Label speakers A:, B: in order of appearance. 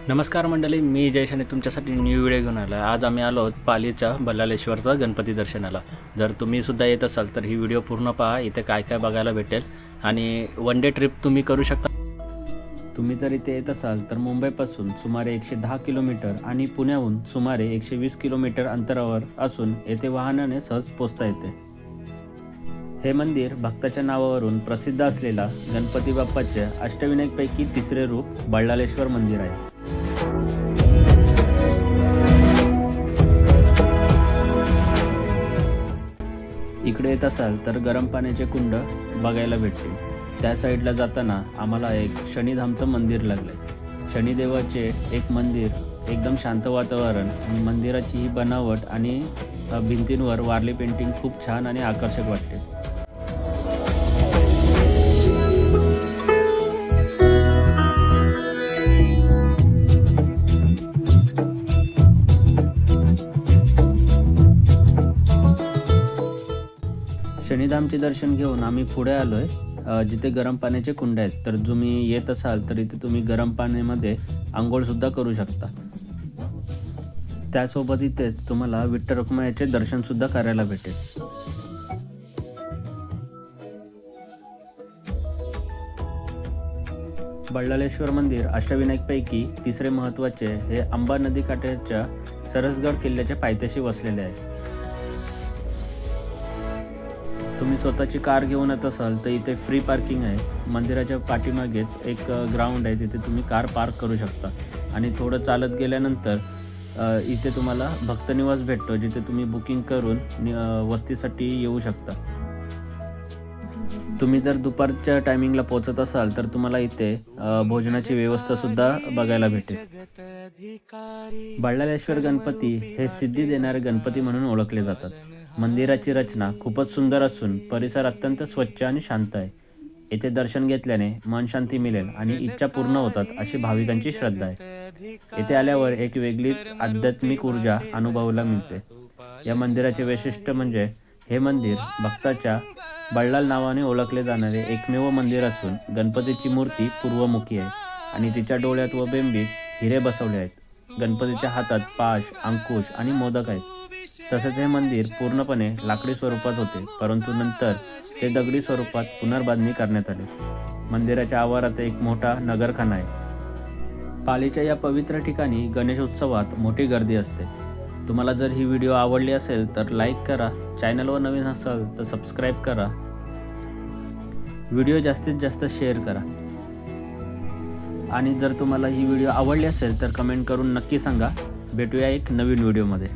A: नमस्कार मंडळी, मी जयेश आणि तुमच्यासाठी न्यू व्हिडिओ घेऊन आलो आहे। आज आम्ही आलो आहोत पालीच्या बल्लाळेश्वरचा गणपती दर्शनाला। जर तुम्ही सुद्धा येत असाल तर ही व्हिडिओ पूर्ण पहा, इथे काय काय बघायला भेटेल आणि वन डे ट्रिप तुम्ही करू शकता। तुम्ही जर इथे येत असाल तर मुंबईपासून सुमारे 110 किलोमीटर आणि पुण्याहून सुमारे 120 किलोमीटर अंतरावर असून येथे वाहनाने सहज पोहोचता येते। हे मंदिर भक्ताच्या नावावरून प्रसिद्ध असलेला गणपती बाप्पाचे अष्टविनायकपैकी तिसरे रूप बल्लाळेश्वर मंदिर आहे। इकडे येत असाल तर गरम पाण्याचे कुंड बघायला भेटतील। त्या साईडला जाताना आम्हाला एक शनिधामचं मंदिर लागलंय। शनिदेवाचे एक मंदिर, एकदम शांत वातावरण आणि मंदिराची ही बनावट आणि भिंतींवर वारली पेंटिंग खूप छान आणि आकर्षक वाटते। शनिधामचे दर्शन घेऊन आम्ही पुढे आलोय, जिथे गरम पाण्याचे कुंड आहेत। तर तुम्ही येत असाल तर इथे तुम्ही गरम पाण्यामध्ये आंघोळ सुद्धा करू शकता। त्यासोबत इथेच तुम्हाला विठ्ठल रखुमाईचे दर्शन सुद्धा करायला भेटेल। बल्लाळेश्वर मंदिर अष्टविनायकपैकी तिसरे महत्त्वाचे हे अंबा नदीकाठाच्या सरसगड किल्ल्याच्या पायथ्याशी वसलेले आहे। तुम्ही स्वतःची कार घेऊन येत असाल तर इथे फ्री पार्किंग आहे। मंदिराच्या पाठीमागेच एक ग्राउंड आहे, तिथे तुम्ही कार पार्क करू शकता आणि थोडं चालत गेल्यानंतर इथे तुम्हाला भक्तनिवास भेटतो, जिथे तुम्ही बुकिंग करून वस्तीसाठी येऊ शकता। तुम्ही जर दुपारच्या टायमिंगला पोहोचत असाल तर तुम्हाला इथे भोजनाची व्यवस्था सुद्धा बघायला भेटेल। बल्लाळेश्वर गणपती हे सिद्धी देणारे गणपती म्हणून ओळखले जातात। मंदिराची रचना खूपच सुंदर असून परिसर अत्यंत स्वच्छ आणि शांत आहे। येथे दर्शन घेतल्याने मन शांती मिळेल आणि इच्छा पूर्ण होतात अशी भाविकांची श्रद्धा आहे। येथे आल्यावर एक वेगळीच आध्यात्मिक ऊर्जा अनुभवायला मिळते। या मंदिराचे वैशिष्ट्य म्हणजे हे मंदिर भक्ताच्या बल्लाळ नावाने ओळखले जाणारे एकमेव मंदिर असून गणपतीची मूर्ती पूर्वमुखी आहे आणि तिच्या डोळ्यात व बेंबीत हिरे बसवले आहेत। गणपतीच्या हातात पाश, अंकुश आणि मोदक आहेत। तसेच हे मंदिर पूर्णपणे लाकडी स्वरूपात होते, परंतु नंतर ते दगडी स्वरूपात पुनर्बांधणी करण्यात आले। मंदिराच्या आवारात एक मोठा नगरखाना आहे। पालीच्या या पवित्र ठिकाणी गणेशोत्सवात मोठी गर्दी असते। तुम्हाला जर ही व्हिडिओ आवडली असेल तर लाईक करा, चॅनलवर नवीन असाल तर सबस्क्राईब करा, व्हिडिओ जास्तीत जास्त शेअर करा आणि जर तुम्हाला ही व्हिडिओ आवडली असेल तर कमेंट करून नक्की सांगा। भेटूया एक नवीन व्हिडिओमध्ये।